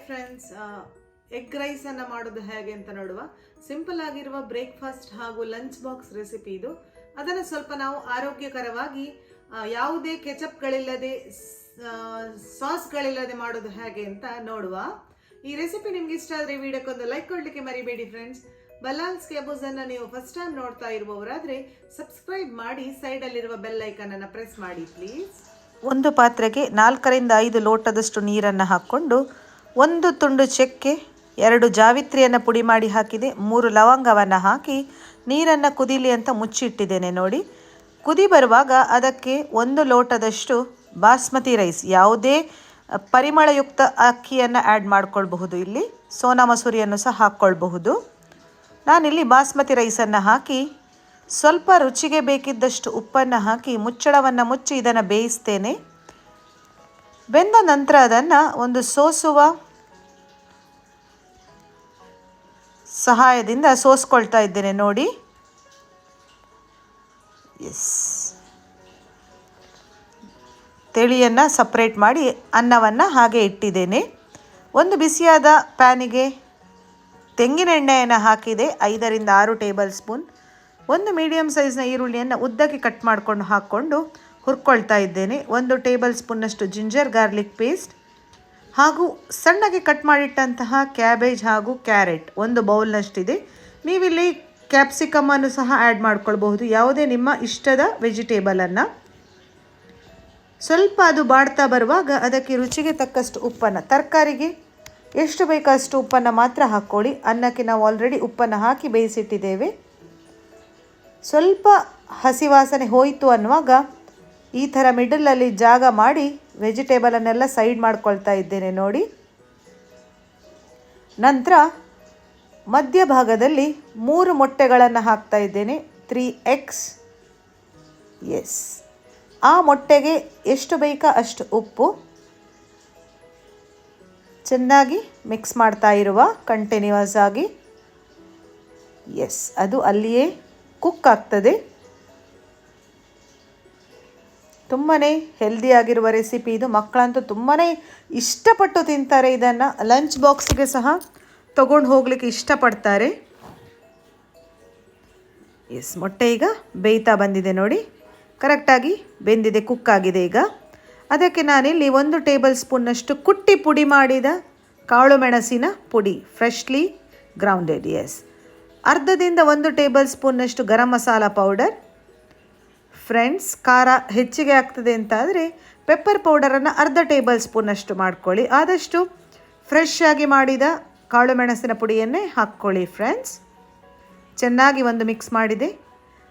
Friends, egg ರೈಸನ್ನು ಮಾಡೋದು ಹೇಗೆ ಅಂತ ನೋಡುವ. ಸಿಂಪಲ್ ಆಗಿರುವ ಬ್ರೇಕ್ಫಾಸ್ಟ್ ಹಾಗೂ ಲಂಚ್ ಬಾಕ್ಸ್ ರೆಸಿಪಿ ಇದು. ಅದನ್ನು ಸ್ವಲ್ಪ ನಾವು ಆರೋಗ್ಯಕರವಾಗಿ ಯಾವುದೇ ಕೆಚಪ್ಗಳಿಲ್ಲದೆ ಸಾಸ್ಗಳಿಲ್ಲದೆ ಮಾಡೋದು ಹೇಗೆ ಅಂತ ನೋಡುವ. ಈ ರೆಸಿಪಿ ನಿಮ್ಗೆ ಇಷ್ಟ ಆದರೆ ವಿಡಿಯೋಕ್ಕೊಂದು ಲೈಕ್ ಕೊಡಲಿಕ್ಕೆ ಮರಿಬೇಡಿ ಫ್ರೆಂಡ್ಸ್. ಬಲಾಲ್ಸ್ ಕ್ಯಾಬೋಸನ್ನು ನೀವು ಫಸ್ಟ್ ಟೈಮ್ ನೋಡ್ತಾ ಇರುವವರಾದರೆ ಸಬ್ಸ್ಕ್ರೈಬ್ ಮಾಡಿ, ಸೈಡಲ್ಲಿರುವ ಬೆಲ್ ಐಕನನ್ನು ಪ್ರೆಸ್ ಮಾಡಿ ಪ್ಲೀಸ್. ಒಂದು ಪಾತ್ರೆಗೆ 4 ರಿಂದ 5 ಲೋಟದಷ್ಟು ನೀರನ್ನು ಹಾಕ್ಕೊಂಡು 1 ತುಂಡು ಚಕ್ಕೆ, 2 ಜಾವಿತ್ರಿಯನ್ನು ಪುಡಿ ಮಾಡಿ ಹಾಕಿದೆ, 3 ಲವಂಗವನ್ನು ಹಾಕಿ ನೀರನ್ನು ಕುದೀಲಿ ಅಂತ ಮುಚ್ಚಿಟ್ಟಿದ್ದೇನೆ. ನೋಡಿ, ಕುದಿ ಬರುವಾಗ ಅದಕ್ಕೆ 1 ಲೋಟದಷ್ಟು ಬಾಸ್ಮತಿ ರೈಸ್, ಯಾವುದೇ ಪರಿಮಳಯುಕ್ತ ಅಕ್ಕಿಯನ್ನು ಆ್ಯಡ್ ಮಾಡ್ಕೊಳ್ಬಹುದು. ಇಲ್ಲಿ ಸೋನಾ ಮಸೂರಿಯನ್ನು ಸಹ ಹಾಕ್ಕೊಳ್ಬಹುದು. ನಾನಿಲ್ಲಿ ಬಾಸ್ಮತಿ ರೈಸನ್ನು ಹಾಕಿ ಸ್ವಲ್ಪ ರುಚಿಗೆ ಬೇಕಿದ್ದಷ್ಟು ಉಪ್ಪನ್ನು ಹಾಕಿ ಮುಚ್ಚಳವನ್ನು ಮುಚ್ಚಿ ಇದನ್ನು ಬೇಯಿಸ್ತೇನೆ. ಬೆಂದ ನಂತರ ಅದನ್ನು ಒಂದು ಸೋಸುವ ಸಹಾಯದಿಂದ ಸೋಸ್ಕೊಳ್ತಾ ಇದ್ದೇನೆ. ನೋಡಿ, ತಿಳಿಯನ್ನು ಸಪ್ರೇಟ್ ಮಾಡಿ ಅನ್ನವನ್ನು ಹಾಗೆ ಇಟ್ಟಿದ್ದೇನೆ. ಒಂದು ಬಿಸಿಯಾದ ಪ್ಯಾನಿಗೆ ತೆಂಗಿನ ಎಣ್ಣೆಯನ್ನು ಹಾಕಿದೆ, 5 ರಿಂದ 6 ಟೇಬಲ್ ಸ್ಪೂನ್. 1 ಮೀಡಿಯಮ್ ಸೈಜ್ನ ಈರುಳ್ಳಿಯನ್ನು ಉದ್ದಕ್ಕೆ ಕಟ್ ಮಾಡಿಕೊಂಡು ಹಾಕ್ಕೊಂಡು ಹುರ್ಕೊಳ್ತಾ ಇದ್ದೇನೆ. 1 ಟೇಬಲ್ ಸ್ಪೂನ್ನಷ್ಟು ಜಿಂಜರ್ ಗಾರ್ಲಿಕ್ ಪೇಸ್ಟ್ ಹಾಗೂ ಸಣ್ಣಗೆ ಕಟ್ ಮಾಡಿಟ್ಟಂತಹ ಕ್ಯಾಬೇಜ್ ಹಾಗೂ ಕ್ಯಾರೆಟ್ 1 ಬೌಲ್ನಷ್ಟಿದೆ. ನೀವಿಲ್ಲಿ ಕ್ಯಾಪ್ಸಿಕಮನ್ನು ಸಹ ಆ್ಯಡ್ ಮಾಡ್ಕೊಳ್ಬಹುದು, ಯಾವುದೇ ನಿಮ್ಮ ಇಷ್ಟದ ವೆಜಿಟೇಬಲನ್ನು. ಸ್ವಲ್ಪ ಅದು ಬಾಡ್ತಾ ಬರುವಾಗ ಅದಕ್ಕೆ ರುಚಿಗೆ ತಕ್ಕಷ್ಟು ಉಪ್ಪನ್ನು, ತರಕಾರಿಗೆ ಎಷ್ಟು ಬೇಕೋ ಅಷ್ಟು ಉಪ್ಪನ್ನು ಮಾತ್ರ ಹಾಕ್ಕೊಳ್ಳಿ. ಅನ್ನಕ್ಕೆ ನಾವು ಆಲ್ರೆಡಿ ಉಪ್ಪನ್ನು ಹಾಕಿ ಬೇಯಿಸಿಟ್ಟಿದ್ದೇವೆ. ಸ್ವಲ್ಪ ಹಸಿ ವಾಸನೆ ಹೋಯಿತು ಅನ್ನುವಾಗ ಈ ಥರ ಮಿಡಲಲ್ಲಿ ಜಾಗ ಮಾಡಿ ವೆಜಿಟೇಬಲನ್ನೆಲ್ಲ ಸೈಡ್ ಮಾಡ್ಕೊಳ್ತಾ ಇದ್ದೇನೆ. ನೋಡಿ, ನಂತರ ಮಧ್ಯಭಾಗದಲ್ಲಿ 3 ಮೊಟ್ಟೆಗಳನ್ನು ಹಾಕ್ತಾ ಇದ್ದೇನೆ, 3 eggs. ಆ ಮೊಟ್ಟೆಗೆ ಎಷ್ಟು ಬೇಕೋ ಅಷ್ಟು ಉಪ್ಪು, ಚೆನ್ನಾಗಿ ಮಿಕ್ಸ್ ಮಾಡ್ತಾ ಇರುವ ಕಂಟಿನ್ಯೂಸ್ ಆಗಿ. ಅದು ಅಲ್ಲಿಯೇ ಕುಕ್ ಆಗ್ತದೆ. ತುಂಬಾ ಹೆಲ್ದಿಯಾಗಿರುವ ರೆಸಿಪಿ ಇದು. ಮಕ್ಕಳಂತೂ ತುಂಬಾ ಇಷ್ಟಪಟ್ಟು ತಿಂತಾರೆ. ಇದನ್ನು ಲಂಚ್ ಬಾಕ್ಸಿಗೆ ಸಹ ತಗೊಂಡು ಹೋಗಲಿಕ್ಕೆ ಇಷ್ಟಪಡ್ತಾರೆ. ಮೊಟ್ಟೆ ಈಗ ಬೇಯ್ತಾ ಬಂದಿದೆ. ನೋಡಿ, ಕರೆಕ್ಟಾಗಿ ಬೆಂದಿದೆ, ಕುಕ್ ಆಗಿದೆ. ಈಗ ಅದಕ್ಕೆ ನಾನಿಲ್ಲಿ 1 ಟೇಬಲ್ ಸ್ಪೂನ್ನಷ್ಟು ಕುಟ್ಟಿ ಪುಡಿ ಮಾಡಿದ ಕಾಳು ಮೆಣಸಿನ ಪುಡಿ, freshly grounded. ಅರ್ಧದಿಂದ 1 table ಸ್ಪೂನ್ನಷ್ಟು garam masala powder. Friends, ಖಾರ ಹೆಚ್ಚಿಗೆ ಆಗ್ತದೆ ಅಂತಾದರೆ ಪೆಪ್ಪರ್ ಪೌಡರನ್ನು ಅರ್ಧ ಟೇಬಲ್ ಸ್ಪೂನ್ನಷ್ಟು ಮಾಡ್ಕೊಳ್ಳಿ. ಆದಷ್ಟು ಫ್ರೆಶ್ ಆಗಿ ಮಾಡಿದ ಕಾಳು ಮೆಣಸಿನ ಪುಡಿಯನ್ನೇ ಹಾಕ್ಕೊಳ್ಳಿ ಫ್ರೆಂಡ್ಸ್. ಚೆನ್ನಾಗಿ ಒಂದು ಮಿಕ್ಸ್ ಮಾಡಿದೆ.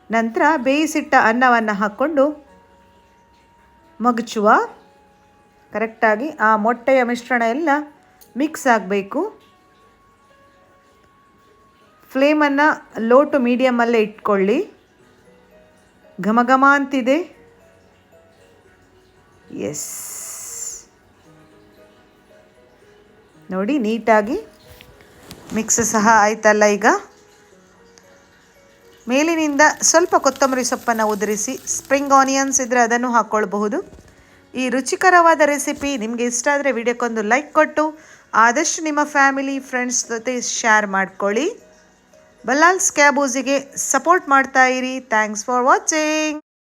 ನಂತರ ಬೇಯಿಸಿಟ್ಟ ಅನ್ನವನ್ನು ಹಾಕ್ಕೊಂಡು ಮಗಚುವ. ಕರೆಕ್ಟಾಗಿ ಆ ಮೊಟ್ಟೆಯ ಮಿಶ್ರಣ ಎಲ್ಲ ಮಿಕ್ಸ್ ಆಗಬೇಕು. ಫ್ಲೇಮನ್ನು ಲೋ ಟು ಮೀಡಿಯಮಲ್ಲೇ ಇಟ್ಕೊಳ್ಳಿ. ಘಮ ಘಮ ಅಂತಿದೆ. ನೋಡಿ, ನೀಟಾಗಿ ಮಿಕ್ಸ್ ಸಹ ಆಯ್ತಲ್ಲ. ಈಗ ಮೇಲಿನಿಂದ ಸ್ವಲ್ಪ ಕೊತ್ತಂಬರಿ ಸೊಪ್ಪನ್ನು ಉದುರಿಸಿ, ಸ್ಪ್ರಿಂಗ್ ಆನಿಯನ್ಸ್ ಇದ್ದರೆ ಅದನ್ನು ಹಾಕ್ಕೊಳ್ಬಹುದು. ಈ ರುಚಿಕರವಾದ ರೆಸಿಪಿ ನಿಮಗೆ ಇಷ್ಟ ಆದರೆ ವಿಡಿಯೋಕ್ಕೊಂದು ಲೈಕ್ ಕೊಟ್ಟು ಆದಷ್ಟು ನಿಮ್ಮ ಫ್ಯಾಮಿಲಿ ಫ್ರೆಂಡ್ಸ್ ಜೊತೆ ಶೇರ್ ಮಾಡ್ಕೊಳ್ಳಿ. ಬಲಾಲ್ಸ್ ಕ್ಯಾಬೋಸಿಗೆ ಸಪೋರ್ಟ್ ಮಾಡ್ತಾ ಇರಿ. Thanks for watching.